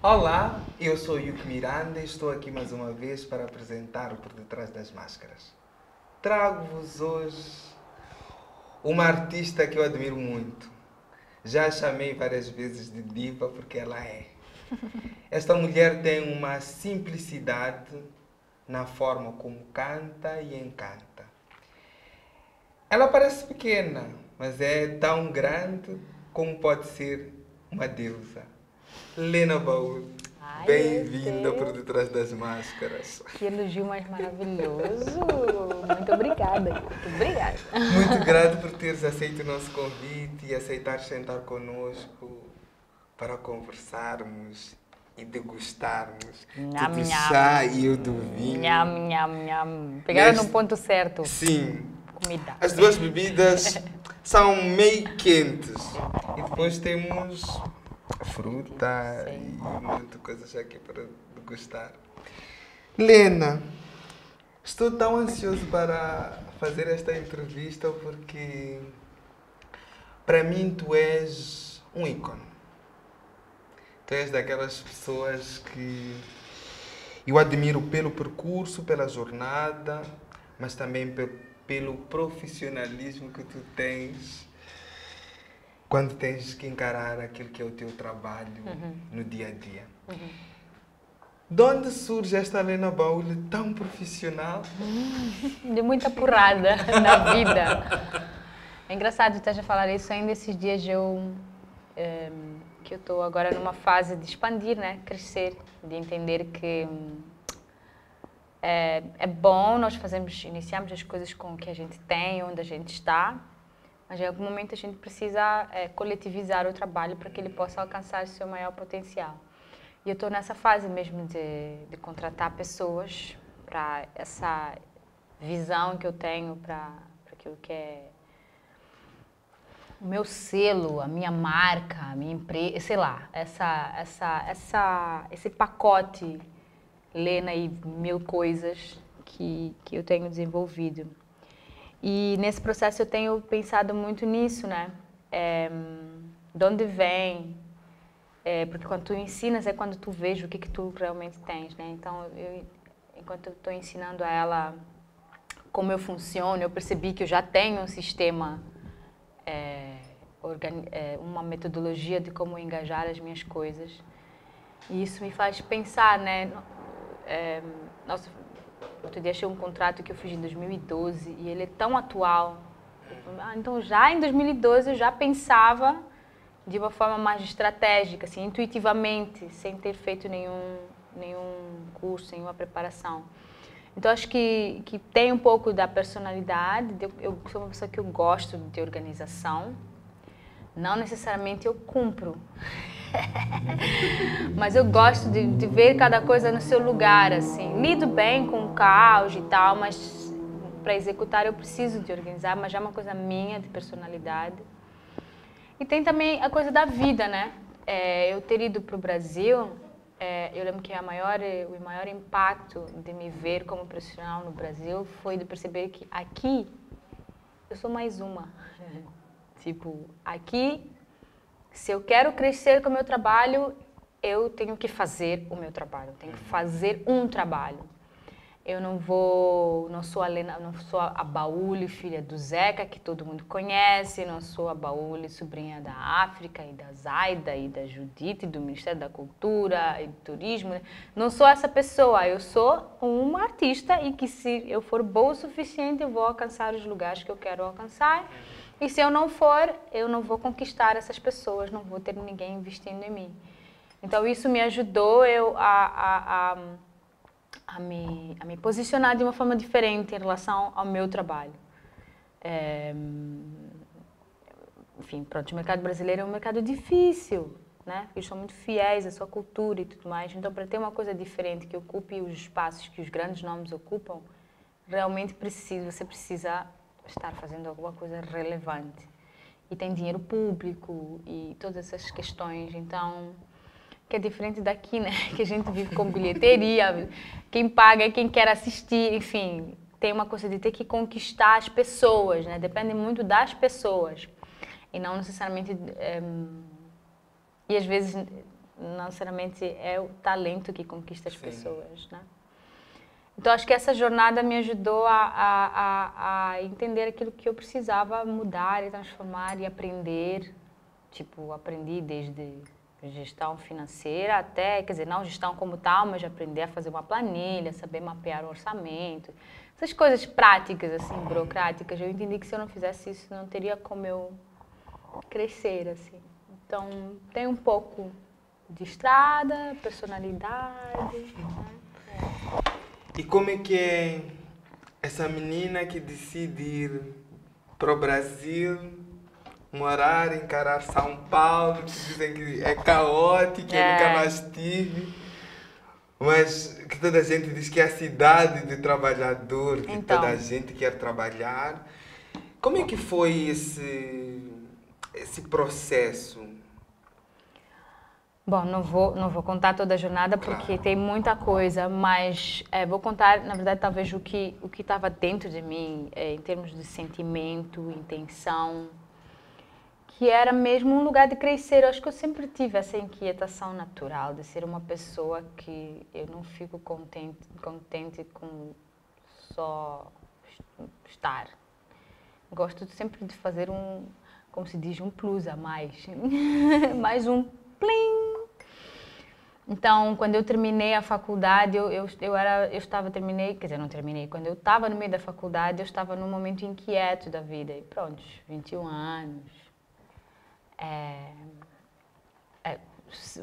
Olá, eu sou Yuki Miranda e estou aqui mais uma vez para apresentar o Por Detrás das Máscaras. Trago-vos hoje uma artista que eu admiro muito. Já a chamei várias vezes de diva porque ela é. Esta mulher tem uma simplicidade na forma como canta e encanta. Ela parece pequena, mas é tão grande como pode ser uma deusa. Lena Baú, bem-vinda Por Detrás das Máscaras. Que elogio mais maravilhoso! Muito obrigada. Muito obrigada. Muito grato por teres aceito o nosso convite e aceitar sentar conosco para conversarmos e degustarmos Nham, do nham. chá e o do vinho. Nham, nham, nham. Pegaram no ponto certo. Sim. Comida. As duas bebidas são meio quentes. E depois temos fruta Sim. e muitas coisas aqui para degustar. Lena, estou tão ansioso para fazer esta entrevista porque para mim tu és um ícone. Tu és daquelas pessoas que eu admiro pelo percurso, pela jornada, mas também pelo profissionalismo que tu tens quando tens que encarar aquilo que é o teu trabalho no dia a dia. De onde surge esta Lena Baú tão profissional? De muita porrada na vida. É engraçado estás a falar isso. Ainda esses dias que eu estou agora numa fase de expandir, né? Crescer, de entender que é bom nós iniciamos as coisas com o que a gente tem, onde a gente está, mas em algum momento a gente precisa coletivizar o trabalho para que ele possa alcançar o seu maior potencial. E eu estou nessa fase mesmo de contratar pessoas para essa visão que eu tenho para aquilo que é o meu selo, a minha marca, a minha empresa, sei lá, esse pacote Lena e mil coisas que eu tenho desenvolvido. E nesse processo eu tenho pensado muito nisso, né? De onde vem? Porque quando tu ensinas é quando tu vês o que tu realmente tens, né? Então, enquanto eu estou ensinando a ela como eu funciono, eu percebi que eu já tenho um sistema, uma metodologia de como engajar as minhas coisas. E isso me faz pensar, né? Nossa, outro dia achei um contrato que eu fiz em 2012 e ele é tão atual. Então, já em 2012 eu já pensava de uma forma mais estratégica, assim, intuitivamente, sem ter feito nenhum curso, nenhuma preparação. Então, acho que tem um pouco da personalidade. Eu sou uma pessoa que eu gosto de organização. Não necessariamente eu cumpro. Mas eu gosto de ver cada coisa no seu lugar, assim. Lido bem com o caos e tal, mas para executar eu preciso de organizar, mas já é uma coisa minha, de personalidade. E tem também a coisa da vida, né? Eu ter ido para o Brasil, eu lembro que o maior impacto de me ver como profissional no Brasil foi de perceber que aqui eu sou mais uma. Tipo, aqui, se eu quero crescer com o meu trabalho, eu tenho que fazer o meu trabalho, tenho que fazer um trabalho. Eu não sou a Baúli, filha do Zeca, que todo mundo conhece, não sou a Baúli, sobrinha da África e da Zaida e da Judite, do Ministério da Cultura e do Turismo. Não sou essa pessoa, eu sou uma artista e que se eu for boa o suficiente, eu vou alcançar os lugares que eu quero alcançar. E se eu não for, eu não vou conquistar essas pessoas, não vou ter ninguém investindo em mim. Então isso me ajudou a me posicionar de uma forma diferente em relação ao meu trabalho. Enfim, pronto, o mercado brasileiro é um mercado difícil, né? Porque eles são muito fiéis à sua cultura e tudo mais. Então, para ter uma coisa diferente que ocupe os espaços que os grandes nomes ocupam, realmente você precisa estar fazendo alguma coisa relevante. E tem dinheiro público e todas essas questões, então, que é diferente daqui, né? Que a gente vive com bilheteria, quem paga é quem quer assistir, enfim, tem uma coisa de ter que conquistar as pessoas, né? Depende muito das pessoas e não necessariamente... E às vezes não necessariamente é o talento que conquista as pessoas, né? Então, acho que essa jornada me ajudou a entender aquilo que eu precisava mudar e transformar e aprender. Tipo, aprendi desde gestão financeira até, quer dizer, não gestão como tal, mas aprender a fazer uma planilha, saber mapear o orçamento. Essas coisas práticas, assim, burocráticas. Eu entendi que se eu não fizesse isso, não teria como eu crescer, assim. Então, tem um pouco de estrada, personalidade, né? E como é que é essa menina que decide ir para o Brasil, morar, encarar São Paulo, que dizem que é caótico, eu nunca mais tive, mas que toda a gente diz que é a cidade do trabalhador, que Então, toda a gente quer trabalhar. Como é que foi esse processo? bom, não vou contar toda a jornada porque Claro. tem muita coisa, mas vou contar, na verdade, talvez o que estava dentro de mim, em termos de sentimento, intenção, que era mesmo um lugar de crescer. Eu acho que eu sempre tive essa inquietação natural de ser uma pessoa que eu não fico contente com só estar. Gosto sempre de fazer como se diz, um plus a mais. Mais um plim. Então, quando eu terminei a faculdade, quer dizer, não terminei, quando eu estava no meio da faculdade, eu estava num momento inquieto da vida. E pronto, 21 anos,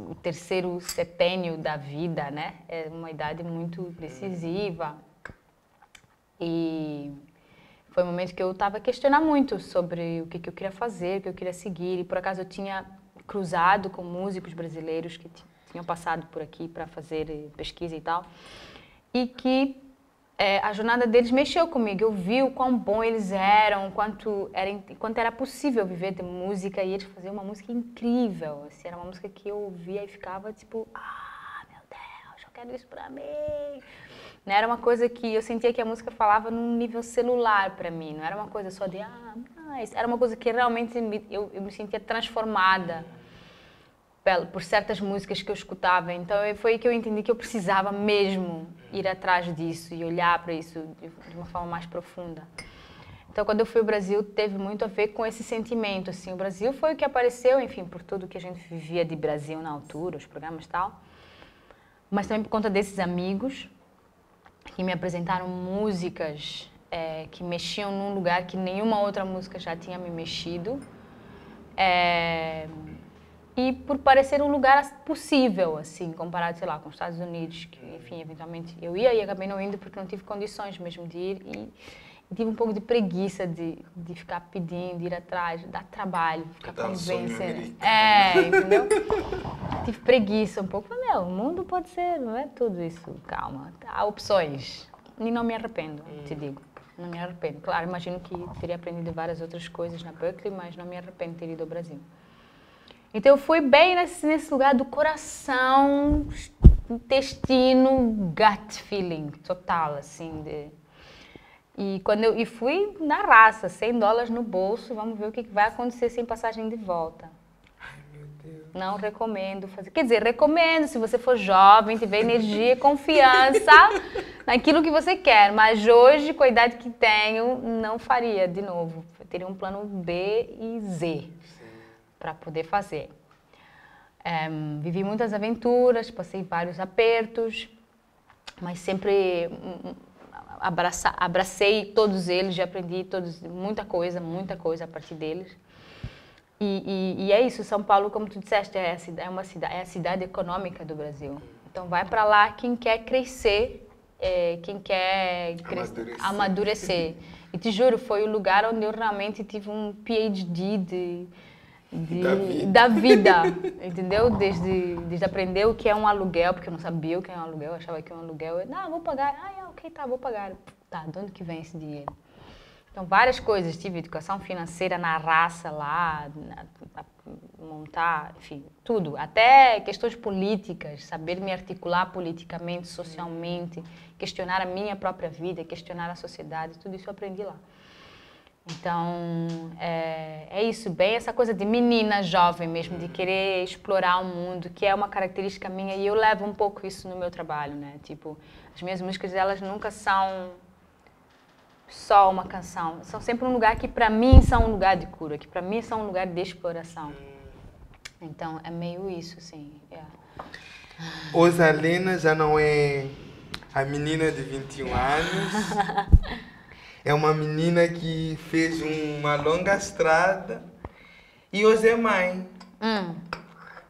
o terceiro setênio da vida, né? É uma idade muito decisiva. E foi um momento que eu estava a questionar muito sobre o que eu queria fazer, o que eu queria seguir. E por acaso eu tinha cruzado com músicos brasileiros que tinham passado por aqui para fazer pesquisa e tal. E que a jornada deles mexeu comigo. Eu vi o quão bom eles eram, quanto era possível viver de música. E eles faziam uma música incrível. Assim, era uma música que eu ouvia e ficava tipo, meu Deus, eu quero isso para mim. Era uma coisa que eu sentia que a música falava num nível celular para mim. Não era uma coisa só de, mas era uma coisa que realmente eu me sentia transformada por certas músicas que eu escutava. Então foi aí que eu entendi que eu precisava mesmo ir atrás disso e olhar para isso de uma forma mais profunda. Então, quando eu fui ao Brasil, teve muito a ver com esse sentimento. Assim, o Brasil foi o que apareceu, enfim, por tudo que a gente vivia de Brasil na altura, os programas e tal. Mas também por conta desses amigos que me apresentaram músicas que mexiam num lugar que nenhuma outra música já tinha me mexido. E por parecer um lugar possível, assim, comparado, sei lá, com os Estados Unidos, que, enfim, eventualmente eu ia e acabei não indo porque não tive condições mesmo de ir e tive um pouco de preguiça de ficar pedindo, de ir atrás, dar trabalho, ficar convencendo. Entendeu? Tive preguiça um pouco. Falei, o mundo pode ser, não é tudo isso, calma, há opções. E não me arrependo, te digo. Não me arrependo. Claro, imagino que teria aprendido várias outras coisas na Berklee, mas não me arrependo de ter ido ao Brasil. Então eu fui bem nesse lugar do coração, intestino, gut feeling total, assim. E fui na raça, $100 no bolso, vamos ver o que vai acontecer sem passagem de volta. Ai, meu Deus. Não recomendo fazer. Quer dizer, recomendo se você for jovem, tiver energia, confiança naquilo que você quer. Mas hoje, com a idade que tenho, não faria de novo. Eu teria um plano B e Z para poder fazer. Vivi muitas aventuras, passei vários apertos, mas sempre abracei todos eles, já aprendi muita coisa a partir deles. E é isso, São Paulo, como tu disseste, é a cidade econômica do Brasil. Então vai para lá quem quer crescer, quem quer amadurecer. E te juro, foi o lugar onde eu realmente tive um PhD da vida, entendeu? Desde aprender o que é um aluguel, porque eu não sabia o que é um aluguel, eu achava que um aluguel vou pagar, ok, tá, vou pagar. Tá, de onde que vem esse dinheiro? Então, várias coisas, tive educação financeira na raça lá, montar, enfim, tudo. Até questões políticas, saber me articular politicamente, socialmente, questionar a minha própria vida, questionar a sociedade, tudo isso eu aprendi lá. Então, é isso, bem essa coisa de menina jovem mesmo, de querer explorar o mundo, que é uma característica minha, e eu levo um pouco isso no meu trabalho, né? Tipo, as minhas músicas, elas nunca são só uma canção, são sempre um lugar que para mim são um lugar de cura, que para mim são um lugar de exploração. Então, é meio isso, assim. Hoje a Lena já não é a menina de 21 anos. É uma menina que fez uma longa estrada e hoje é mãe.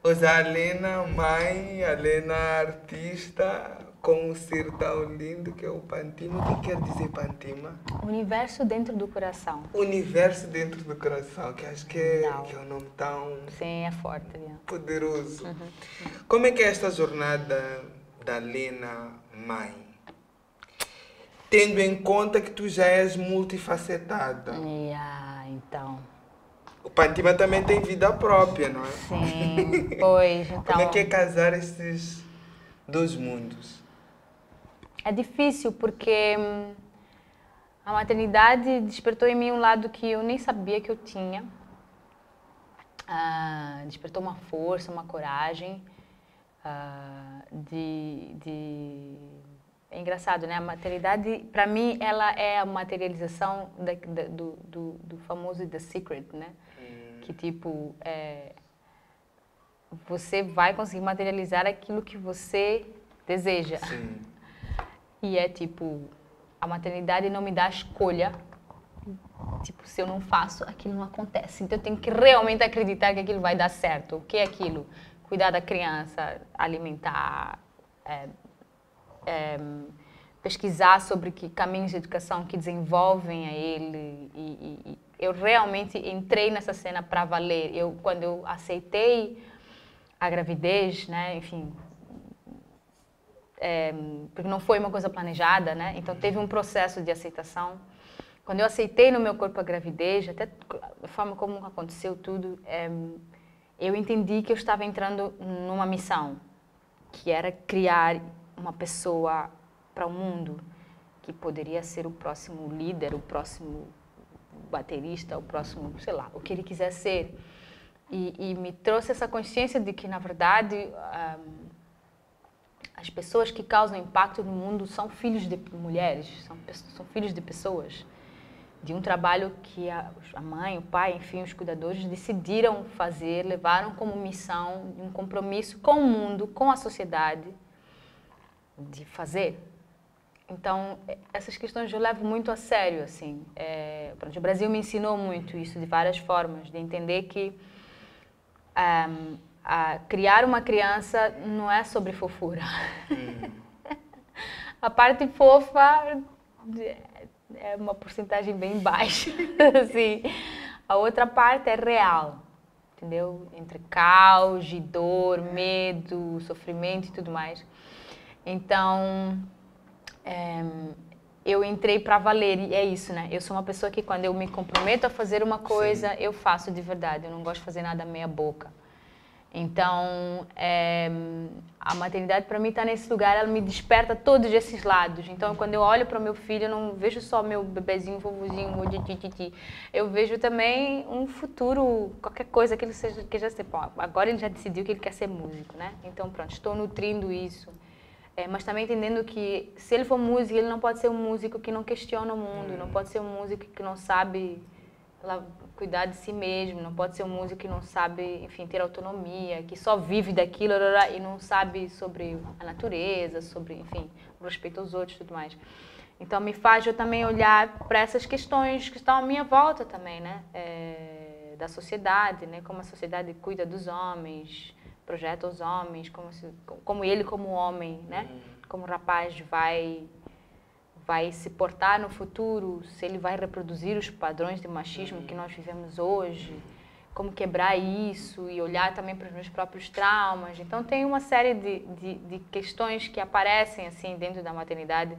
Hoje a Lena mãe, a Lena artista, com um ser tão lindo que é o Pantima. O que quer dizer Pantima? Universo dentro do coração. Universo dentro do coração, que acho que é um nome tão Sim, é forte. poderoso. Como é que é esta jornada da Lena mãe? Tendo em conta que tu já és multifacetada. Então. O Pantima também tem vida própria, não é? Sim, pois. Então, como é que é casar esses dois mundos? É difícil porque a maternidade despertou em mim um lado que eu nem sabia que eu tinha. Despertou uma força, uma coragem É engraçado, né? A maternidade, para mim, ela é a materialização do famoso The Secret, né? Que, tipo, você vai conseguir materializar aquilo que você deseja. Sim. E é, tipo, a maternidade não me dá escolha. Tipo, se eu não faço, aquilo não acontece. Então, eu tenho que realmente acreditar que aquilo vai dar certo. O que é aquilo? Cuidar da criança, alimentar... pesquisar sobre que caminhos de educação que desenvolvem a ele e eu realmente entrei nessa cena para valer. Quando eu aceitei a gravidez, né, enfim, porque não foi uma coisa planejada, né, então teve um processo de aceitação. Quando eu aceitei no meu corpo a gravidez, até a forma como aconteceu tudo, eu entendi que eu estava entrando numa missão, que era criar uma pessoa para o mundo que poderia ser o próximo líder, o próximo baterista, o próximo, sei lá, o que ele quiser ser. E me trouxe essa consciência de que, na verdade, as pessoas que causam impacto no mundo são filhos de mulheres, são filhos de pessoas, de um trabalho que a mãe, o pai, enfim, os cuidadores decidiram fazer, levaram como missão, um compromisso com o mundo, com a sociedade, de fazer. Então, essas questões eu levo muito a sério, assim. O Brasil me ensinou muito isso de várias formas, de entender que criar uma criança não é sobre fofura. A parte fofa é uma porcentagem bem baixa, assim. A outra parte é real, entendeu? Entre caos, dor, medo, sofrimento e tudo mais. Então, eu entrei para valer, e é isso, né? Eu sou uma pessoa que quando eu me comprometo a fazer uma coisa, sim, eu faço de verdade, eu não gosto de fazer nada meia boca. Então, a maternidade para mim está nesse lugar, ela me desperta todos esses lados. Então, quando eu olho para o meu filho, eu não vejo só meu bebezinho, vovozinho, eu vejo também um futuro, qualquer coisa que ele seja, que já seja. Agora ele já decidiu que ele quer ser músico, né? Então, pronto, estou nutrindo isso. Mas também entendendo que se ele for músico, ele não pode ser um músico que não questiona o mundo, não pode ser um músico que não sabe cuidar de si mesmo, não pode ser um músico que não sabe, enfim, ter autonomia, que só vive daquilo e não sabe sobre a natureza, sobre, enfim, o respeito aos outros e tudo mais. Então me faz eu também olhar para essas questões que estão à minha volta também, né? Da sociedade, né? Como a sociedade cuida dos homens, projeta os homens, como ele como homem, né? Como o rapaz vai se portar no futuro, se ele vai reproduzir os padrões de machismo que nós vivemos hoje, como quebrar isso e olhar também para os meus próprios traumas. Então tem uma série de questões que aparecem assim dentro da maternidade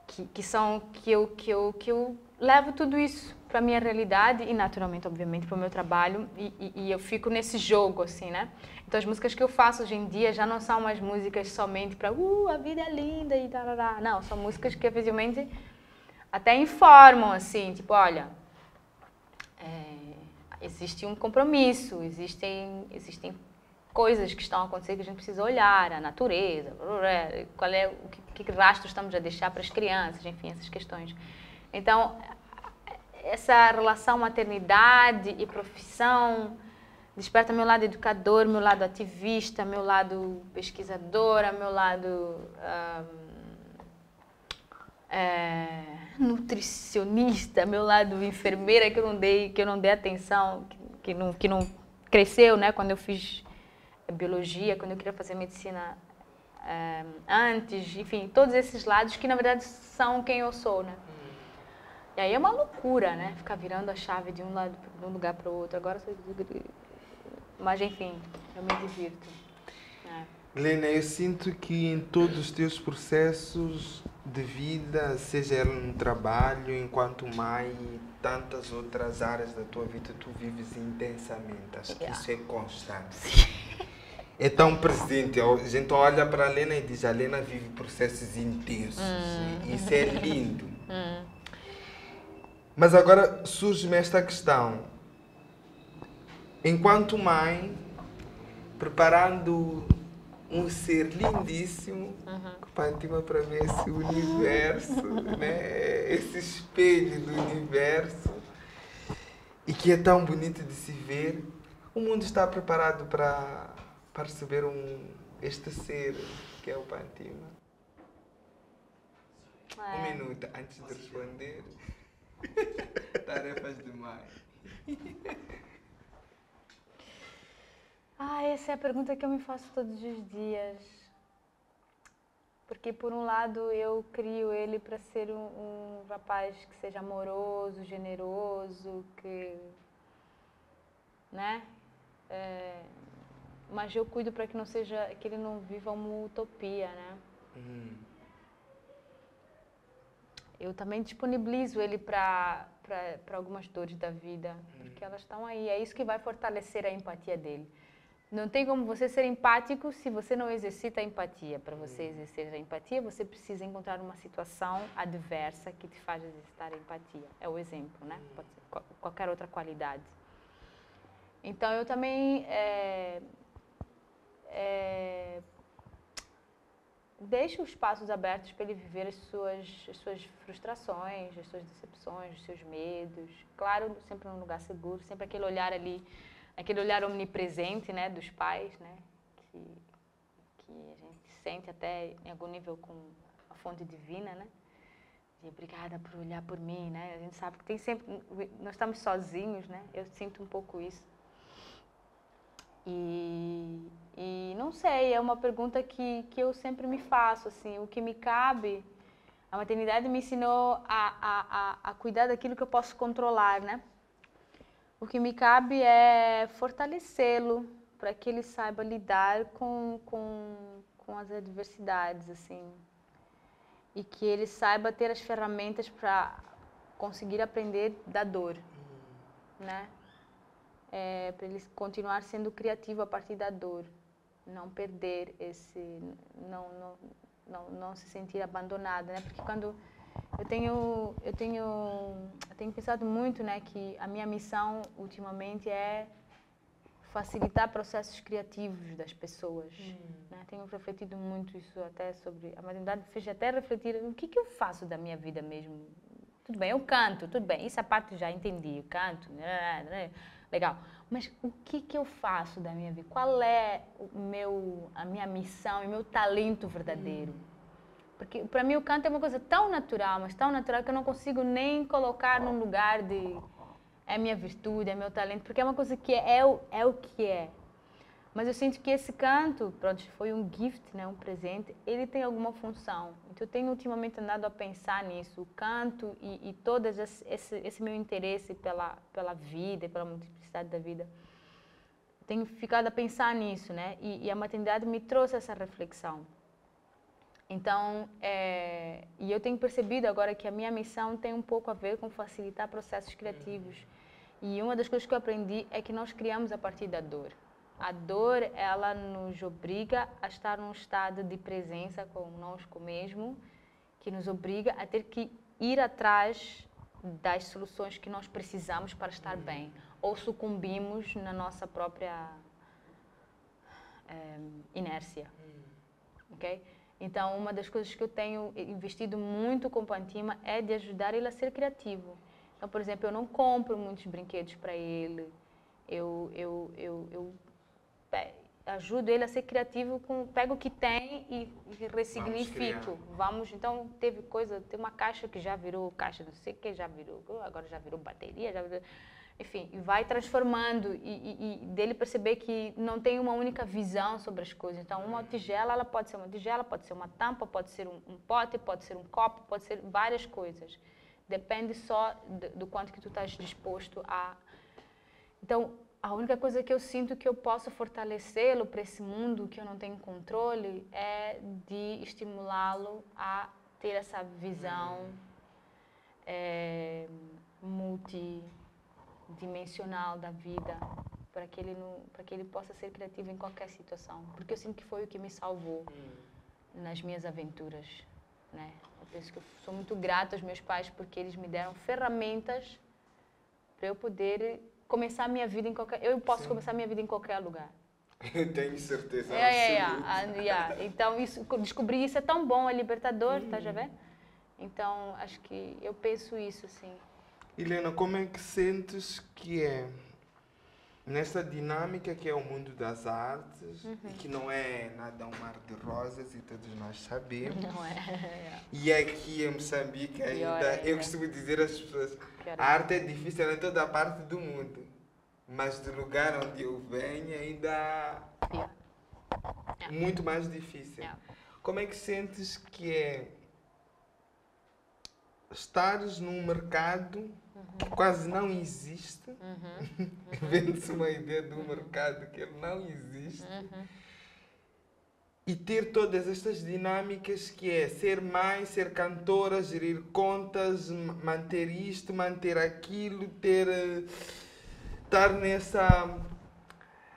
que eu levo tudo isso para a minha realidade e naturalmente, obviamente, para o meu trabalho e eu fico nesse jogo, assim, né? Então as músicas que eu faço hoje em dia já não são mais músicas somente para a vida é linda e tarará. Não, são músicas que efetivamente até informam, assim, tipo, olha, existe um compromisso, existem coisas que estão a acontecer que a gente precisa olhar, a natureza, qual é o que rastro estamos a deixar para as crianças, enfim, essas questões. Então, essa relação maternidade e profissão desperta meu lado educador, meu lado ativista, meu lado pesquisadora, meu lado nutricionista, meu lado enfermeira que eu não dei atenção, que não cresceu, né, quando eu fiz biologia, quando eu queria fazer medicina antes, enfim, todos esses lados que na verdade são quem eu sou, né? E aí é uma loucura, né? Ficar virando a chave de um lugar para o outro. Agora, mas enfim, eu me divirto. Lena, eu sinto que em todos os teus processos de vida, seja ela no trabalho, enquanto mãe e tantas outras áreas da tua vida, tu vives intensamente. Acho que isso é constante. É tão presente. A gente olha para a Lena e diz, a Lena vive processos intensos. Isso é lindo. Mas agora surge-me esta questão. Enquanto mãe, preparando um ser lindíssimo, que Pantima para mim é esse universo, né? Esse espelho do universo, e que é tão bonito de se ver, o mundo está preparado para receber este ser que é o Pantima. Um minuto antes de responder. Tarefas de mãe. Essa é a pergunta que eu me faço todos os dias. Porque, por um lado, eu crio ele para ser um rapaz que seja amoroso, generoso, né? Mas eu cuido para que não seja, que ele não viva uma utopia, né? Eu também disponibilizo ele para algumas dores da vida, porque elas estão aí. É isso que vai fortalecer a empatia dele. Não tem como você ser empático se você não exercita a empatia. Para você exercer a empatia, você precisa encontrar uma situação adversa que te faz exercitar a empatia. É o exemplo, né? Pode ser qualquer outra qualidade. Então, eu também deixo os espaços abertos para ele viver as suas frustrações, as suas decepções, os seus medos. Claro, sempre num lugar seguro, sempre aquele olhar ali, aquele olhar omnipresente, né, dos pais, né, que a gente sente até em algum nível com a fonte divina, né, de obrigada por olhar por mim, né, a gente sabe que tem sempre, nós estamos sozinhos, né, eu sinto um pouco isso. E não sei, é uma pergunta que eu sempre me faço, assim, o que me cabe, a maternidade me ensinou a cuidar daquilo que eu posso controlar, né? O que me cabe é fortalecê-lo para que ele saiba lidar com as adversidades, assim, e que ele saiba ter as ferramentas para conseguir aprender da dor, né? Para ele continuar sendo criativo a partir da dor, não perder não se sentir abandonado, né? Porque quando eu tenho pensado muito, né, que a minha missão ultimamente é facilitar processos criativos das pessoas, né? Tenho refletido muito isso até sobre a maternidade, fez até refletir o que eu faço da minha vida mesmo. Tudo bem, eu canto, tudo bem, essa parte já entendi, eu canto, né? Legal. Mas o que eu faço da minha vida? Qual é a minha missão e o meu talento verdadeiro? Porque para mim o canto é uma coisa tão natural, mas tão natural que eu não consigo nem colocar num lugar de é minha virtude, é meu talento, porque é uma coisa que é o que é. Mas eu sinto que esse canto, pronto, foi um gift, né, um presente, ele tem alguma função. Então eu tenho ultimamente andado a pensar nisso, o canto e todo esse meu interesse pela vida e pela multiplicidade da vida. Tenho ficado a pensar nisso, né? E a maternidade me trouxe essa reflexão. Então, e eu tenho percebido agora que a minha missão tem um pouco a ver com facilitar processos criativos. E uma das coisas que eu aprendi é que nós criamos a partir da dor. A dor, ela nos obriga a estar num estado de presença conosco mesmo, que nos obriga a ter que ir atrás das soluções que nós precisamos para estar bem, ou sucumbimos na nossa própria inércia, ok? Então, uma das coisas que eu tenho investido muito com o Pantima é de ajudar ele a ser criativo. Então, por exemplo, eu não compro muitos brinquedos para ele, eu ajudo ele a ser criativo, pego o que tem e ressignifico. Então, tem uma caixa que já virou caixa, não sei o que, agora já virou bateria, enfim, e vai transformando e dele perceber que não tem uma única visão sobre as coisas. Então, uma tigela, ela pode ser uma tigela, pode ser uma tampa, pode ser um pote, pode ser um copo, pode ser várias coisas. Depende só do quanto que tu estás disposto a... Então, a única coisa que eu sinto que eu posso fortalecê-lo para esse mundo que eu não tenho controle é de estimulá-lo a ter essa visão multidimensional da vida, para que ele possa ser criativo em qualquer situação. Porque eu sinto que foi o que me salvou nas minhas aventuras, né? Eu penso que eu sou muito grata aos meus pais porque eles me deram ferramentas para eu poder começar a minha vida em qualquer... Eu posso começar a minha vida em qualquer lugar. Eu tenho certeza absoluta. Então, descobrir isso é tão bom, é libertador, tá já vendo? Então, acho que eu penso isso, assim. Helena, como é que sentes que é nessa dinâmica que é o mundo das artes e que não é nada um mar de rosas e todos nós sabemos. Não é. E aqui em Moçambique ainda, eu costumo dizer às pessoas, a arte é difícil em toda a parte do mundo, mas do lugar onde eu venho ainda muito mais difícil. Como é que sentes que é estares num mercado que quase não existe, vende-se uma ideia de um mercado que ele não existe, e ter todas estas dinâmicas que é ser mãe, ser cantora, gerir contas, manter isto, manter aquilo, estar nessa...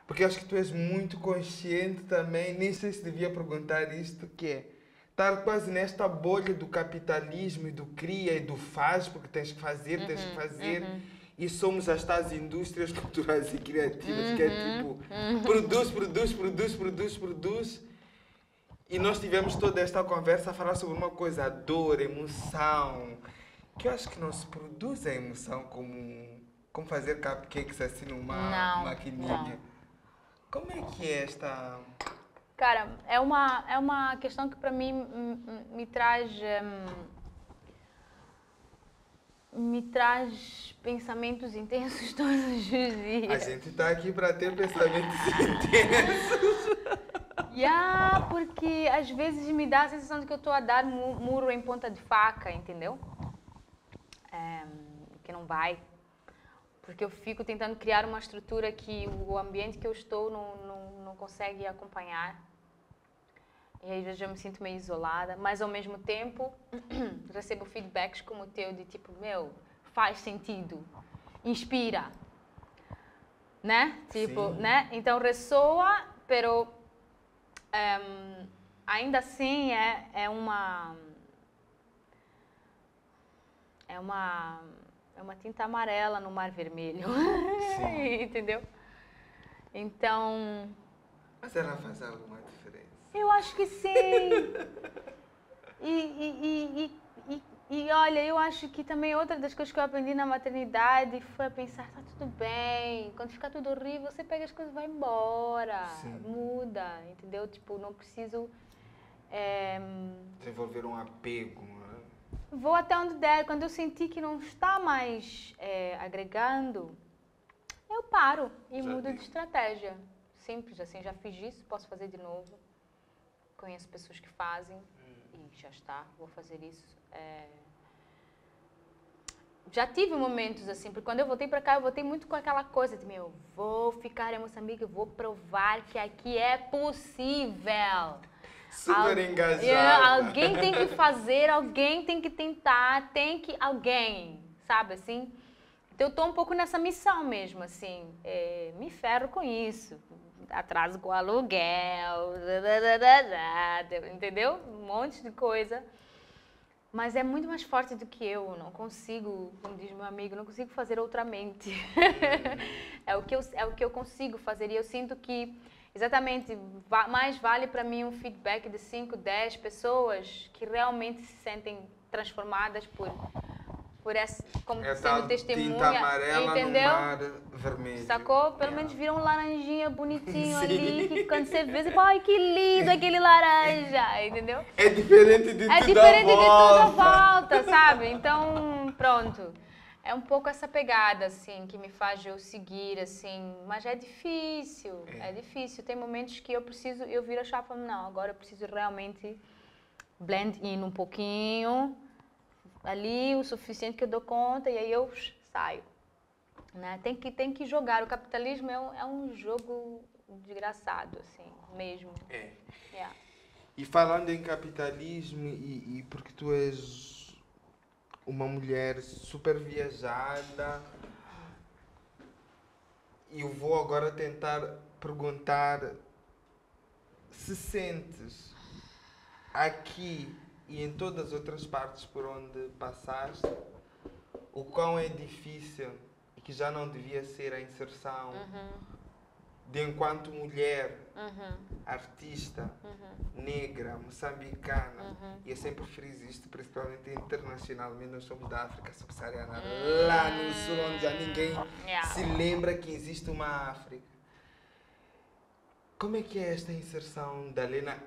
Porque eu acho que tu és muito consciente também, nem sei se devia perguntar isto, que é estar quase nesta bolha do capitalismo e do cria e do faz, porque tens que fazer, e somos as tais indústrias culturais e criativas, que é tipo, produz, e nós tivemos toda esta conversa a falar sobre uma coisa, a dor, a emoção, que eu acho que não se produz a emoção como fazer cupcakes assim numa maquininha. Não. Como é que é esta... Cara, é uma questão que para mim me traz pensamentos intensos todos os dias. A gente está aqui para ter pensamentos intensos. Porque às vezes me dá a sensação de que eu estou a dar muro em ponta de faca, entendeu? Que não vai. Porque eu fico tentando criar uma estrutura que o ambiente que eu estou não consegue acompanhar. E aí eu já me sinto meio isolada, mas ao mesmo tempo recebo feedbacks como o teu de tipo, faz sentido, inspira, né? Tipo, né? Então ressoa, pero ainda assim é uma tinta amarela no mar vermelho, entendeu? Então... Mas ela faz alguma diferença? Eu acho que sim. E olha, eu acho que também outra das coisas que eu aprendi na maternidade foi a pensar, tá tudo bem, quando ficar tudo horrível, você pega as coisas e vai embora, muda, entendeu? Tipo, não preciso... desenvolver um apego, né? Vou até onde der, quando eu sentir que não está mais agregando, eu paro e mudo de estratégia. Simples, assim, já fiz isso, posso fazer de novo. Conheço pessoas que fazem e já está, vou fazer isso. Já tive momentos assim, porque quando eu voltei para cá, eu voltei muito com aquela coisa de, vou ficar em Moçambique, vou provar que aqui é possível. Super engajada. Alguém tem que fazer, alguém tem que tentar, alguém, sabe assim? Então eu tô um pouco nessa missão mesmo, assim, me ferro com isso. Atraso com o aluguel, entendeu? Um monte de coisa. Mas é muito mais forte do que eu. Não consigo, como diz meu amigo, não consigo fazer outramente. É o que eu consigo fazer. E eu sinto que, exatamente, mais vale para mim um feedback de 5, 10 pessoas que realmente se sentem transformadas por essa, como sendo testemunha, tinta amarela entendeu? no mar vermelho. Sacou? Pelo menos viram um laranjinha bonitinho ali, que quando você vê, você fala, ai, que lindo aquele laranja, entendeu? É diferente de É tudo diferente de à tudo à volta. volta, sabe? Então, pronto. É um pouco essa pegada, assim, que me faz eu seguir, assim. Mas é difícil, é difícil. Tem momentos que eu viro a chave e falo, não, agora eu preciso realmente blend in um pouquinho, ali, o suficiente que eu dou conta, e aí eu saio. Né? Tem que jogar. O capitalismo é um jogo desgraçado, assim, mesmo. É. Yeah. E falando em capitalismo, e porque tu és uma mulher super viajada, eu vou agora tentar perguntar se sentes aqui e em todas as outras partes por onde passaste o quão é difícil e que já não devia ser a inserção de enquanto mulher, artista, negra, moçambicana, e eu sempre friso isto, principalmente internacionalmente, nós somos da África subsaariana, lá no sul, onde já ninguém se lembra que existe uma África. Como é que é esta inserção da Lena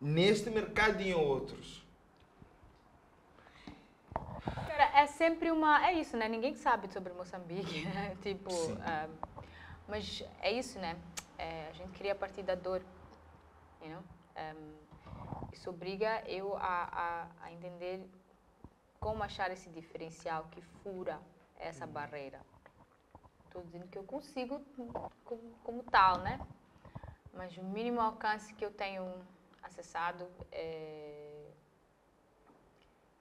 neste mercado e em outros? Cara, é sempre uma... É isso, né? Ninguém sabe sobre Moçambique, né? Tipo... mas é isso, né? A gente cria a partir da dor, you know? Isso obriga eu a entender como achar esse diferencial que fura essa barreira. Estou dizendo que eu consigo como tal, né? Mas o mínimo alcance que eu tenho acessado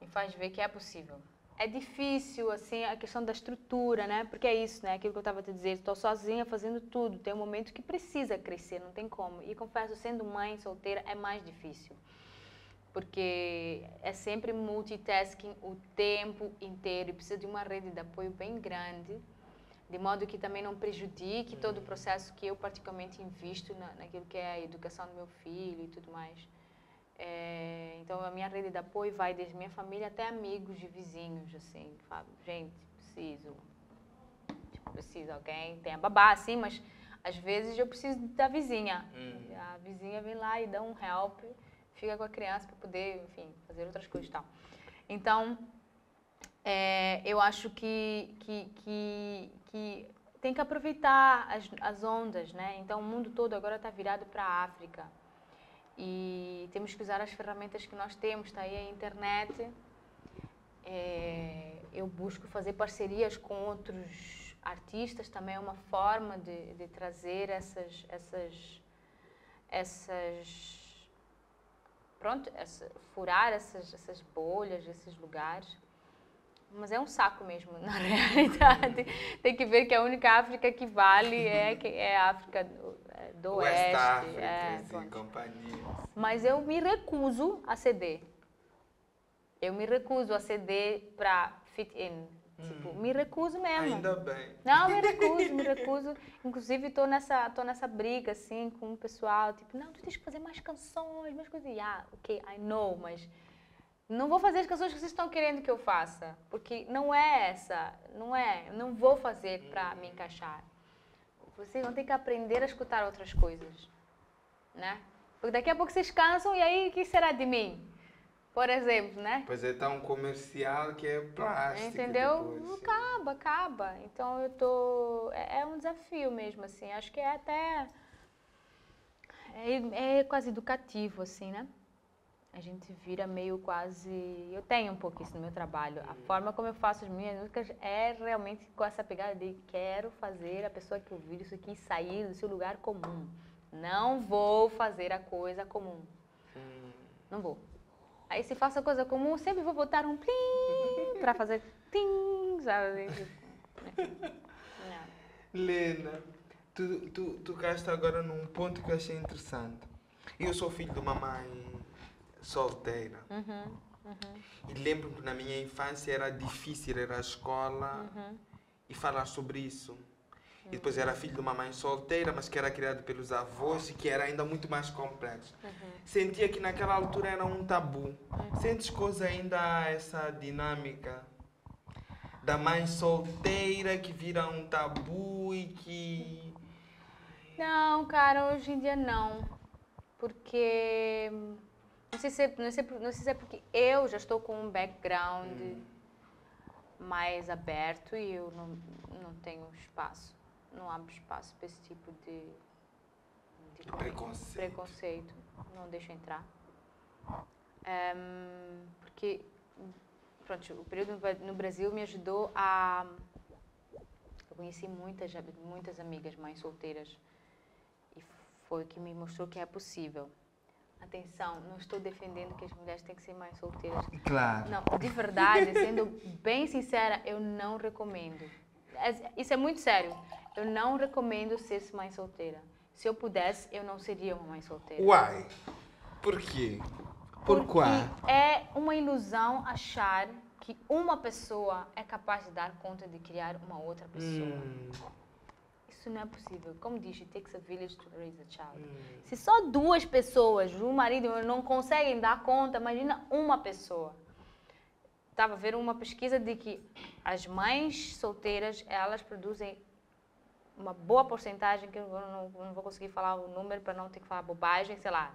me faz ver que é possível. É difícil, assim, a questão da estrutura, né? Porque é isso, né? Aquilo que eu estava a te dizer, estou sozinha fazendo tudo. Tem um momento que precisa crescer, não tem como. E confesso, sendo mãe solteira é mais difícil. Porque é sempre multitasking o tempo inteiro e precisa de uma rede de apoio bem grande, de modo que também não prejudique todo o processo que eu particularmente invisto naquilo que é a educação do meu filho e tudo mais. Então a minha rede de apoio vai desde minha família até amigos e vizinhos, assim, falo, gente, preciso de alguém, tem a babá, assim, mas às vezes eu preciso da vizinha. A vizinha vem lá e dá um help, fica com a criança para poder, enfim, fazer outras coisas e tal. Então, eu acho que tem que aproveitar as ondas, né? Então o mundo todo agora está virado para a África. E temos que usar as ferramentas que nós temos, está aí a internet. Eu busco fazer parcerias com outros artistas, também é uma forma de trazer furar essas bolhas, esses lugares. Mas é um saco mesmo, na realidade. Tem que ver que a única África que vale é a África do Oeste. West África, companhia. Mas eu me recuso a ceder. Eu me recuso a ceder para fit in. Tipo, me recuso mesmo. Ainda bem. Não, me recuso. Inclusive, tô nessa briga, assim, com o pessoal. Tipo, não, tu tens que fazer mais canções, mais coisas. Ok, I know, mas... Não vou fazer as canções que vocês estão querendo que eu faça, porque não é essa, não vou fazer para me encaixar. Vocês vão ter que aprender a escutar outras coisas, né? Porque daqui a pouco vocês cansam e aí o que será de mim? Por exemplo, né? Pois é tão comercial que é plástico. Entendeu? Depois, acaba. Então eu tô... É um desafio mesmo, assim. Acho que é até... É quase educativo, assim, né? A gente vira meio quase... Eu tenho um pouco isso no meu trabalho. A forma como eu faço as minhas músicas é realmente com essa pegada de quero fazer a pessoa que ouvir isso aqui sair do seu lugar comum. Não vou fazer a coisa comum. Não vou. Aí se faço a coisa comum, sempre vou botar um plim para fazer tim, sabe? Lena, tu tocaste agora num ponto que eu achei interessante. Eu sou filho de uma mãe solteira. E lembro que na minha infância era difícil ir à escola e falar sobre isso. E depois era filho de uma mãe solteira, mas que era criado pelos avós e que era ainda muito mais complexo. Sentia que naquela altura era um tabu. Sentes coisa ainda essa dinâmica da mãe solteira que vira um tabu e que... Não, cara, hoje em dia não. Porque... Não sei se é porque eu já estou com um background mais aberto e eu não tenho espaço. Não abro espaço para esse tipo de preconceito. Não deixo entrar. Porque, pronto, o período no Brasil me ajudou a... Eu conheci muitas amigas mães solteiras e foi o que me mostrou que é possível. Atenção, não estou defendendo que as mulheres têm que ser mães solteiras. Claro. Não, de verdade, sendo bem sincera, eu não recomendo. Isso é muito sério. Eu não recomendo ser mãe solteira. Se eu pudesse, eu não seria uma mãe solteira. Uai! Por quê? Porque é uma ilusão achar que uma pessoa é capaz de dar conta de criar uma outra pessoa. Isso não é possível. Como diz, it takes a village to raise a child. Se só 2 pessoas, um marido e uma, não conseguem dar conta, imagina uma pessoa. Estava a ver uma pesquisa de que as mães solteiras, elas produzem uma boa porcentagem, que eu não vou conseguir falar o número para não ter que falar bobagem, sei lá,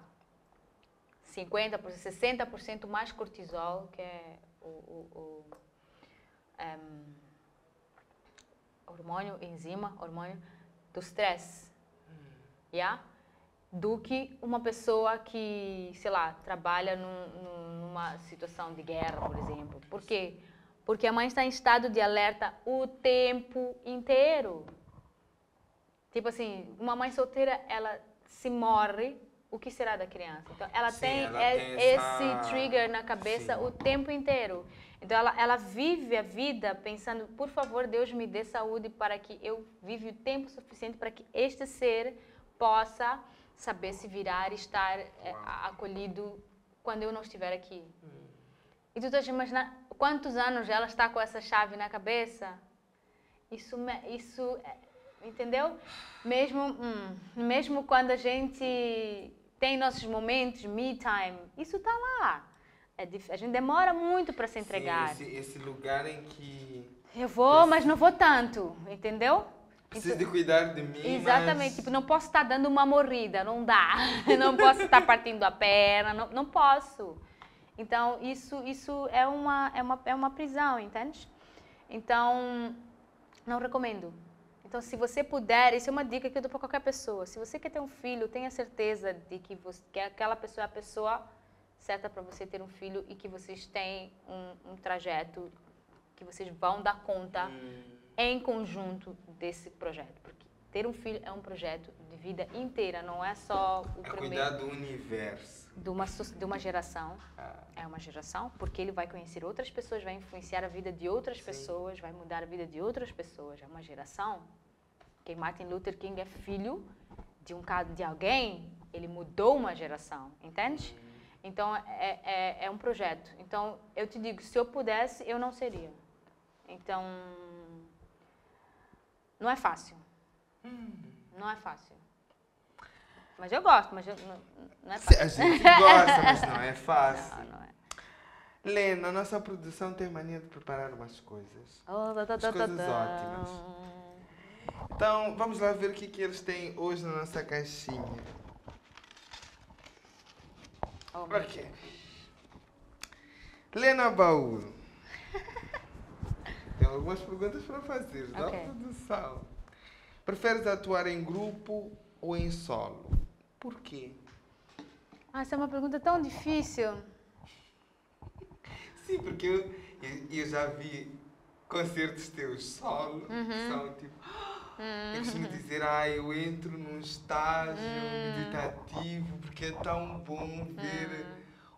50%, 60% mais cortisol, que é o hormônio, hormônio do stress, do que uma pessoa que, sei lá, trabalha numa situação de guerra, por exemplo. Por quê? Porque a mãe está em estado de alerta o tempo inteiro. Tipo assim, uma mãe solteira, ela se morre, o que será da criança? Então, ela tem esse trigger na cabeça o tempo inteiro. Então, ela vive a vida pensando, por favor, Deus me dê saúde para que eu viva o tempo suficiente para que este ser possa saber se virar e estar acolhido quando eu não estiver aqui. E tu estás a imaginar quantos anos ela está com essa chave na cabeça? Isso entendeu? Mesmo quando a gente tem nossos momentos, me time, isso está lá. A gente demora muito para se entregar. Sim, esse lugar em que... Eu vou, mas não vou tanto, entendeu? Preciso de cuidar de mim, exatamente, mas... tipo, não posso estar dando uma morrida, não dá. Não posso estar partindo a perna, não posso. Então, isso é uma prisão, entende? Então, não recomendo. Então, se você puder, isso é uma dica que eu dou para qualquer pessoa. Se você quer ter um filho, tenha certeza de que aquela pessoa é a pessoa certa para você ter um filho e que vocês têm um trajeto que vocês vão dar conta em conjunto desse projeto. Porque ter um filho é um projeto de vida inteira, não é só o primeiro... cuidar do universo. De uma geração. É uma geração, porque ele vai conhecer outras pessoas, vai influenciar a vida de outras pessoas, vai mudar a vida de outras pessoas. É uma geração. Que Martin Luther King é filho de alguém, ele mudou uma geração, entende? Então, é um projeto. Então, eu te digo, se eu pudesse, eu não seria. Então, não é fácil. Não é fácil. Mas eu gosto, mas não é fácil. A gente gosta, mas não é fácil. Não é. Lena, a nossa produção tem mania de preparar umas coisas. Coisas ótimas. Então, vamos lá ver o que eles têm hoje na nossa caixinha. Ok. Lena Baú. Tem algumas perguntas para fazer, da produção. Preferes atuar em grupo ou em solo? Por quê? Essa é uma pergunta tão difícil. Sim, porque eu já vi concertos teus solo, que são tipo... Eu costumo dizer, eu entro num estágio meditativo, porque é tão bom ver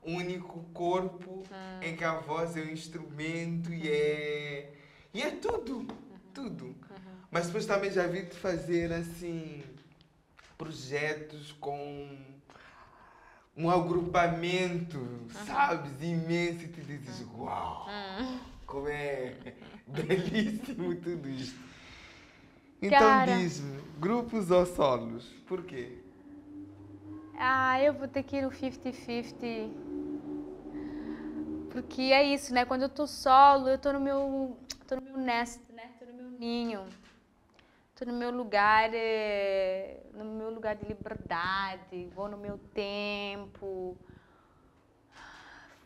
um único corpo em que a voz é um instrumento e é tudo, tudo. Mas depois também já vi-te fazer, assim, projetos com um agrupamento, sabes, imenso, e tu dizes, uau, como é belíssimo tudo isto. Então Cara. diz-me, grupos ou solos? Por quê? Eu vou ter que ir no 50-50. Porque é isso, né? Quando eu tô solo, eu tô no meu nest, né? Tô no meu ninho. Tô no meu lugar, de liberdade. Vou no meu tempo.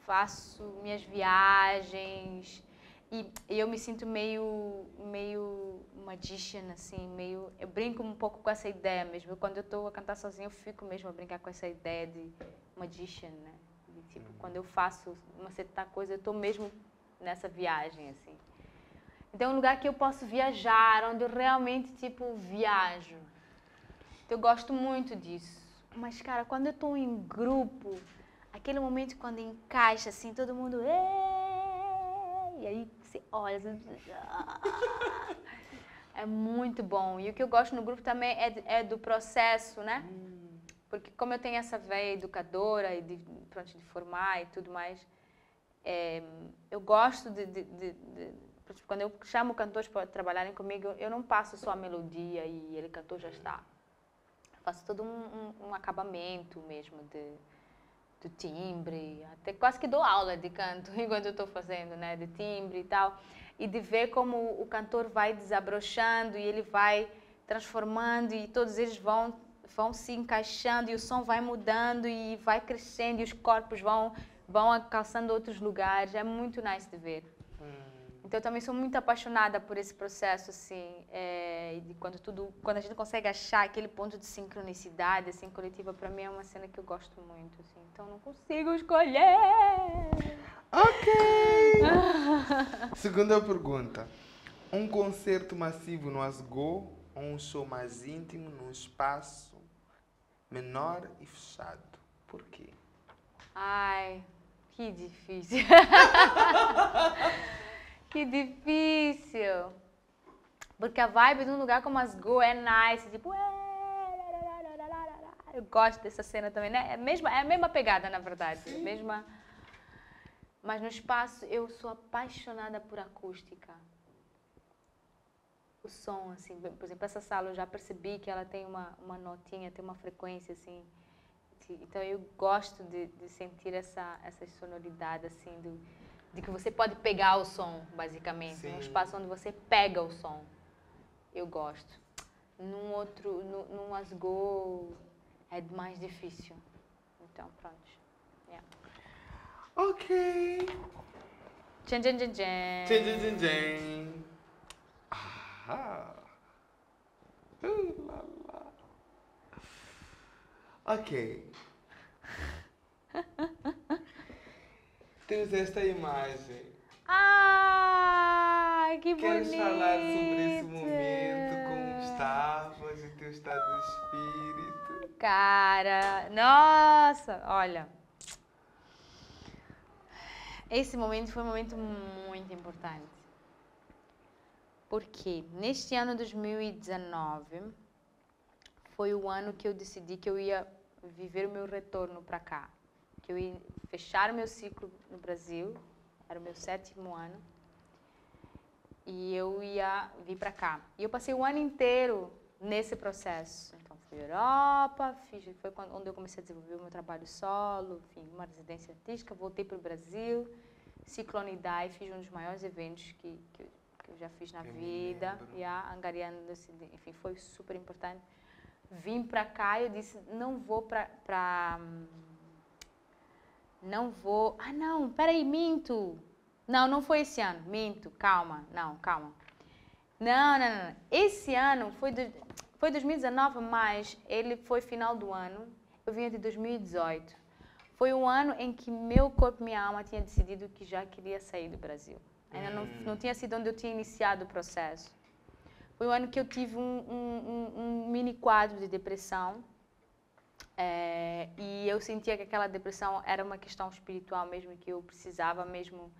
Faço minhas viagens. E eu me sinto meio magician, assim, eu brinco um pouco com essa ideia mesmo. Quando eu estou a cantar sozinha, eu fico mesmo a brincar com essa ideia de magician, né? De, tipo, quando eu faço uma certa coisa, eu estou mesmo nessa viagem, assim. Então é um lugar que eu posso viajar, onde eu realmente, tipo, viajo. Então, eu gosto muito disso. Mas, cara, quando eu estou em grupo, aquele momento quando encaixa, assim, todo mundo... E aí você olha... É muito bom. E o que eu gosto no grupo também é do processo, né? Porque como eu tenho essa veia educadora e de formar e tudo mais, eu gosto quando eu chamo cantores para trabalharem comigo, eu não passo só a melodia e ele cantou, já está. Faço todo um acabamento mesmo do timbre, até quase que dou aula de canto enquanto eu estou fazendo, né, de timbre e tal, e de ver como o cantor vai desabrochando e ele vai transformando e todos eles vão se encaixando e o som vai mudando e vai crescendo e os corpos vão alcançando outros lugares. É muito nice de ver. Então, eu também sou muito apaixonada por esse processo, assim, de quando a gente consegue achar aquele ponto de sincronicidade, assim, coletiva, para mim é uma cena que eu gosto muito, assim. Então, não consigo escolher. Ok! Segunda pergunta. Um concerto massivo no Asgo ou um show mais íntimo num espaço menor e fechado? Por quê? Ai, que difícil. Que difícil. Porque a vibe de um lugar como as Go é nice, tipo... Eu gosto dessa cena também, né? É a mesma pegada, na verdade. Mas no espaço, eu sou apaixonada por acústica. O som, assim, por exemplo, essa sala eu já percebi que ela tem uma notinha, tem uma frequência, assim. Então eu gosto de sentir essas sonoridades, assim, de que você pode pegar o som, basicamente. Sim. Um espaço onde você pega o som. Eu gosto. Num Asgo é mais difícil. Então, pronto. Yeah. Ok. Tchan, tchan, tchan, tchan. Tchan, tchan, tchan, tchan. Ah. Lá, lá. Ok. Temos esta imagem. Ai, que bonito! Queres falar sobre esse momento, como estavas, o teu estado de espírito? Cara, nossa, olha. Esse momento foi um momento muito importante. Porque neste ano 2019 foi o ano que eu decidi que eu ia viver o meu retorno para cá. Que eu ia fechar o meu ciclo no Brasil, era o meu 7º ano, e eu ia vir para cá. E eu passei o ano inteiro nesse processo. Então, fui à Europa, foi onde eu comecei a desenvolver o meu trabalho solo, enfim, uma residência artística, voltei para o Brasil, Ciclonidai, fiz um dos maiores eventos que eu já fiz na vida, e angariando, enfim, foi super importante. Vim para cá e eu disse, não vou não vou... Ah, não, peraí, minto. Não foi esse ano, minto, calma. Não. Esse ano foi 2019, mas ele foi final do ano. Eu vinha de 2018. Foi um ano em que meu corpo e minha alma tinham decidido que já queria sair do Brasil. Ainda não tinha sido onde eu tinha iniciado o processo. Foi um ano que eu tive um mini quadro de depressão. E eu sentia que aquela depressão era uma questão espiritual mesmo, que eu precisava mesmo...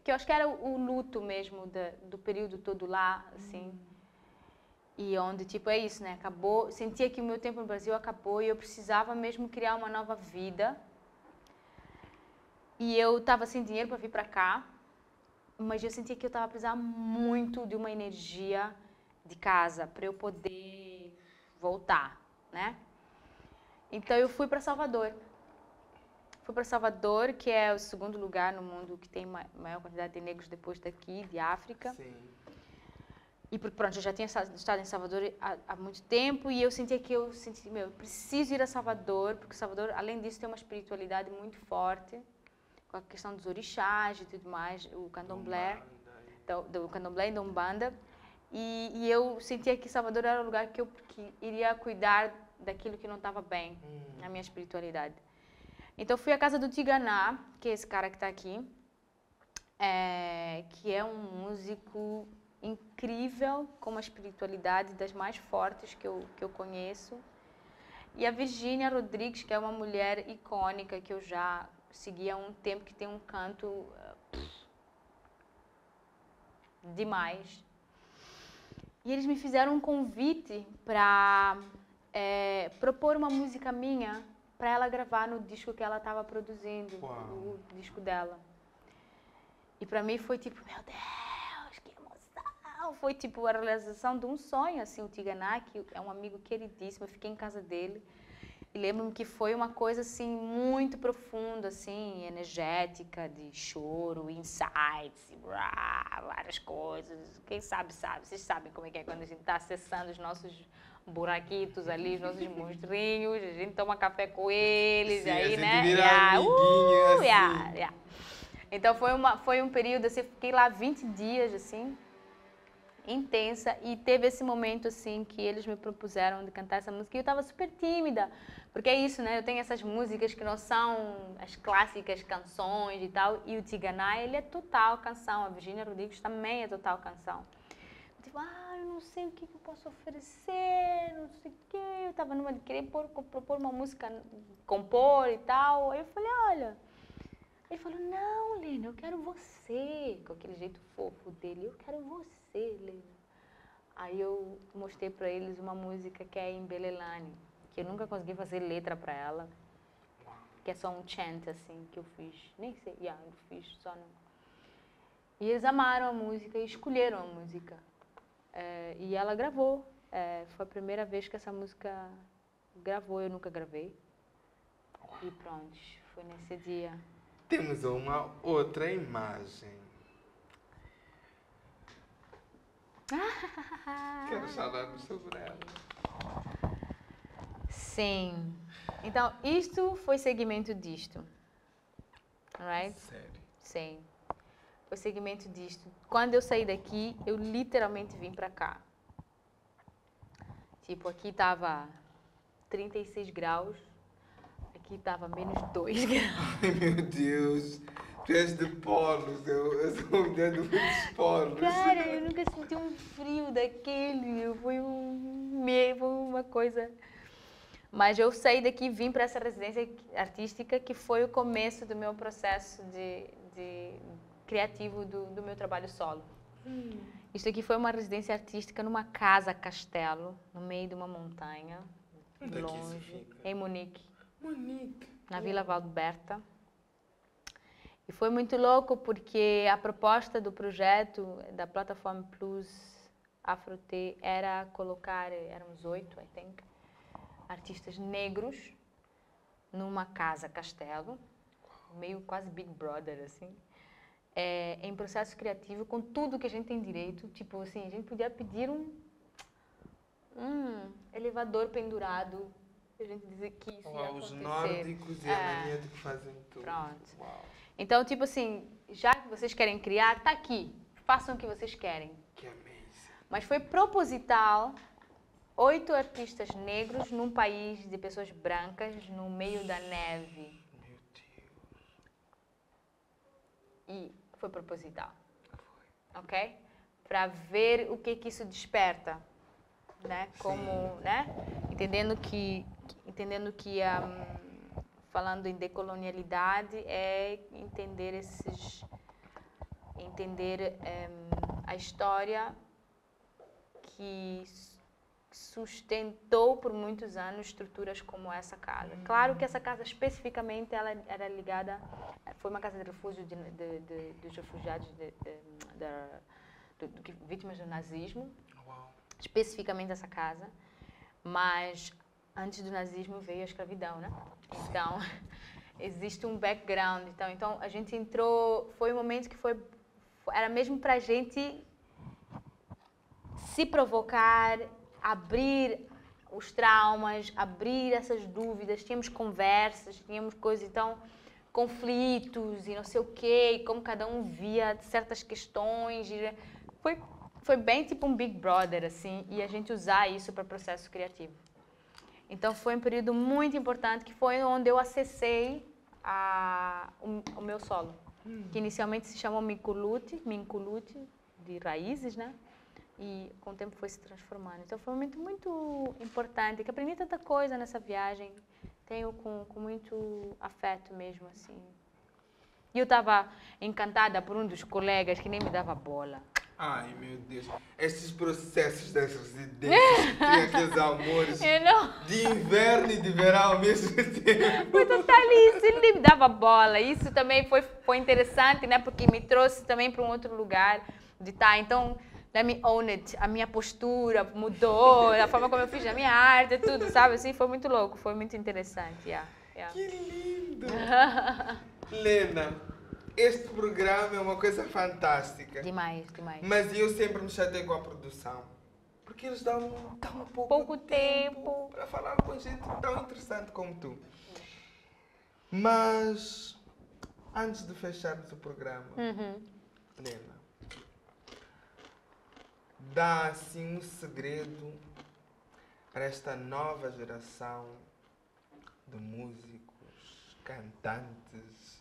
Que eu acho que era o luto mesmo do período todo lá, assim. E onde, tipo, é isso, né? Acabou, sentia que o meu tempo no Brasil acabou e eu precisava mesmo criar uma nova vida. E eu estava sem dinheiro para vir para cá, mas eu sentia que eu estava precisando muito de uma energia de casa para eu poder voltar, né? Então eu fui para Salvador. Fui para Salvador, que é o segundo lugar no mundo que tem maior quantidade de negros depois daqui, de África. Sim. E porque, pronto, eu já tinha estado em Salvador há muito tempo e eu sentia que eu preciso ir a Salvador, porque Salvador, além disso, tem uma espiritualidade muito forte, com a questão dos orixás e tudo mais, o candomblé, do candomblé e da Umbanda. E eu sentia que Salvador era o lugar que iria cuidar daquilo que não estava bem na minha espiritualidade. Então, fui à casa do Tiganá, que é esse cara que está aqui, que é um músico incrível, com uma espiritualidade das mais fortes que eu conheço. E a Virgínia Rodrigues, que é uma mulher icônica que eu já segui há um tempo, que tem um canto demais. E eles me fizeram um convite para propor uma música minha para ela gravar no disco que ela estava produzindo, o disco dela. E para mim foi tipo, meu Deus, que emoção! Foi tipo a realização de um sonho, assim, o Tiganá, que é um amigo queridíssimo, eu fiquei em casa dele. E lembro-me que foi uma coisa, assim, muito profunda, assim, energética, de choro, insights, várias coisas. Quem sabe, sabe. Vocês sabem como é que é quando a gente está acessando os nossos buraquitos ali, os nossos monstrinhos, a gente toma café com eles, sim, aí, a né? gente vira amiguinho, assim. Então foi um período, assim, fiquei lá 20 dias, assim, intensa, e teve esse momento, assim, que eles me propuseram de cantar essa música e eu estava super tímida, porque é isso, né? Eu tenho essas músicas que não são as clássicas canções e tal, e o Tiganá, ele é total canção, a Virgínia Rodrigues também é total canção. Tipo, eu não sei o que eu posso oferecer, não sei o quê. Eu estava numa de querer propor uma música, compor e tal. Aí eu falei, olha... Ele falou, não, Lena, eu quero você. Com aquele jeito fofo dele, eu quero você, Lena. Aí eu mostrei para eles uma música que é em Belelane, que eu nunca consegui fazer letra para ela. Que é só um chant, assim, que eu fiz. Nem sei, eu fiz só não. E eles amaram a música e escolheram a música. E ela gravou. Foi a primeira vez que essa música gravou, eu nunca gravei. E pronto, foi nesse dia. Temos uma outra imagem. Quero falar sobre ela. Sim. Então, isto foi seguimento disto. Alright? Sério? Sim. Foi seguimento disto. Quando eu saí daqui, eu literalmente vim pra cá. Tipo, aqui tava 36 graus. Aqui tava menos 2 graus. Ai, meu Deus. Tu és de polos. Eu sou uma mulher de muitos polos. Cara, eu nunca senti um frio daquele. Foi uma coisa... Mas eu saí daqui e vim para essa residência artística, que foi o começo do meu processo de criativo do meu trabalho solo. Isso aqui foi uma residência artística numa casa-castelo, no meio de uma montanha, Onde longe, é que isso fica? em Munique, Monique. na Vila Valdoberta. E foi muito louco porque a proposta do projeto da Plataforma Plus Afro-T era colocar, éramos 8, I think, artistas negros numa casa-castelo, meio quase Big Brother, assim, em processo criativo, com tudo que a gente tem direito. Tipo assim, a gente podia pedir um elevador pendurado, a gente dizer que isso ia acontecer. Os nórdicos e a mania de que fazem tudo. Pronto. Uau. Então, tipo assim, já que vocês querem criar, tá aqui, façam o que vocês querem. Que amazing. Mas foi proposital, 8 artistas negros num país de pessoas brancas, no meio da neve. Meu Deus. E foi proposital. Ok? Para ver o que isso desperta, né? Como, né? Entendendo que falando em decolonialidade é entender a história que sustentou por muitos anos estruturas como essa casa. Claro que essa casa especificamente ela era ligada, foi uma casa de refúgio dos refugiados vítimas do nazismo, especificamente essa casa, mas antes do nazismo veio a escravidão, né? Então existe um background, então a gente entrou, foi um momento que era mesmo para a gente se provocar, abrir os traumas, abrir essas dúvidas, tínhamos conversas, tínhamos coisas, então, conflitos e não sei o quê, e como cada um via certas questões. Foi bem tipo um Big Brother, assim, e a gente usar isso para o processo criativo. Então, foi um período muito importante, que foi onde eu acessei o meu solo, que inicialmente se chamou Minkuluti, de raízes, né? E com o tempo foi se transformando. Então foi um momento muito importante, que aprendi tanta coisa nessa viagem, tenho com muito afeto mesmo, assim. E eu estava encantada por um dos colegas que nem me dava bola. Ai, meu Deus. Esses processos das residências que tem aqueles amores de inverno e de verão ao mesmo tempo. Foi total isso, ele nem me dava bola. Isso também foi interessante, né? Porque me trouxe também para um outro lugar de estar. Então, let me own it. A minha postura mudou, a forma como eu fiz a minha arte, tudo, sabe? Assim, foi muito louco, foi muito interessante. Yeah. Que lindo! Lena, este programa é uma coisa fantástica. Demais. Mas eu sempre me chatei com a produção. Porque eles dão pouco tempo para falar com gente tão interessante como tu. Mas, antes de fecharmos o programa, Lena, dá assim um segredo para esta nova geração de músicos, cantantes,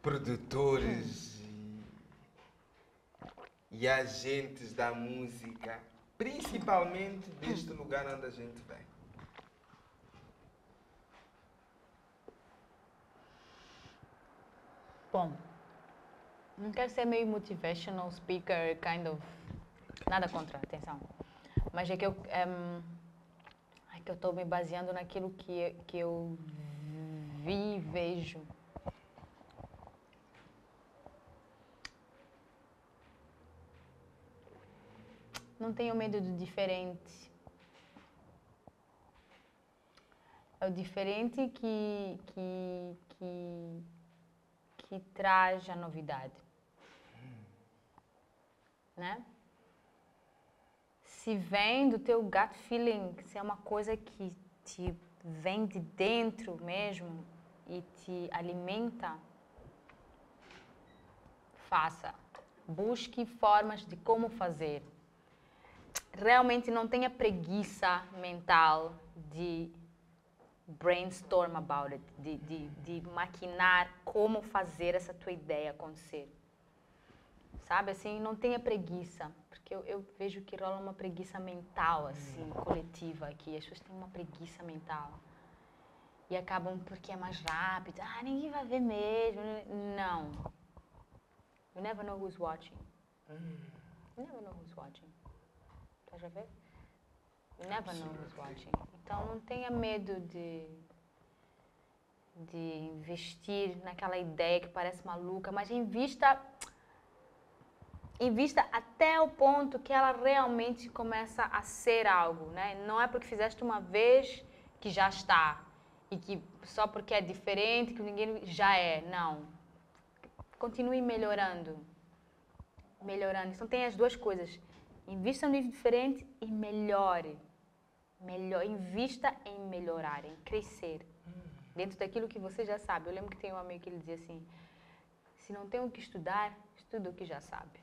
produtores e agentes da música, principalmente deste lugar onde a gente vem. Bom, não quero ser meio motivational speaker, kind of, nada contra, atenção. Mas é que eu estou me baseando naquilo que eu vi e vejo. Não tenho medo do diferente. É o diferente que traz a novidade. Né? Se vem do teu gut feeling, se é uma coisa que te vem de dentro mesmo e te alimenta, faça. Busque formas de como fazer. Realmente não tenha preguiça mental de brainstorm about it, de maquinar como fazer essa tua ideia acontecer. Sabe, assim, não tenha preguiça, porque eu vejo que rola uma preguiça mental, assim, coletiva aqui. As pessoas têm uma preguiça mental e acabam porque é mais rápido. Ah, ninguém vai ver mesmo. Não. You never know who's watching. You never know who's watching. Tá já vendo? You never know who's watching. Então, não tenha medo de investir naquela ideia que parece maluca, mas invista até o ponto que ela realmente começa a ser algo, né? Não é porque fizeste uma vez que já está e que só porque é diferente que ninguém já é, não. Continue melhorando. Então tem as duas coisas. Invista num nível diferente e melhore. Invista em melhorar, em crescer. Dentro daquilo que você já sabe. Eu lembro que tem um amigo que ele dizia assim: se não tem o que estudar, estuda o que já sabe.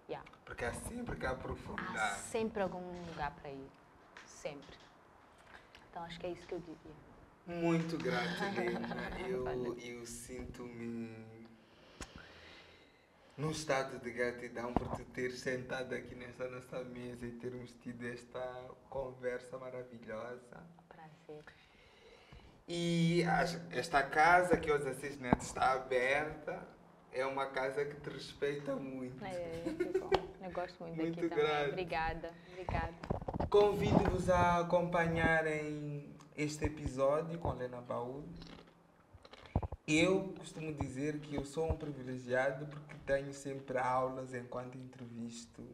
Yeah. Porque há sempre que aprofundar. Há sempre algum lugar para ir. Sempre. Então acho que é isso que eu diria. Muito grato, Lena. Eu sinto-me num estado de gratidão por te ter sentado aqui nesta nossa mesa e termos tido esta conversa maravilhosa. Prazer. E esta casa aqui aos Assis Neto está aberta É uma casa que te respeita muito. Que bom. Eu gosto muito Muito daqui também. grato. Obrigada. Convido-vos a acompanharem este episódio com Lena Baú. Eu costumo dizer que eu sou um privilegiado porque tenho sempre aulas enquanto entrevisto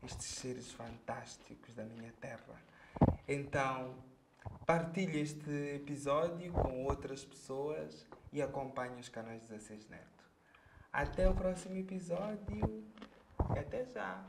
estes seres fantásticos da minha terra. Então, partilhe este episódio com outras pessoas e acompanhe os canais 16 Neto. Até o próximo episódio e até já!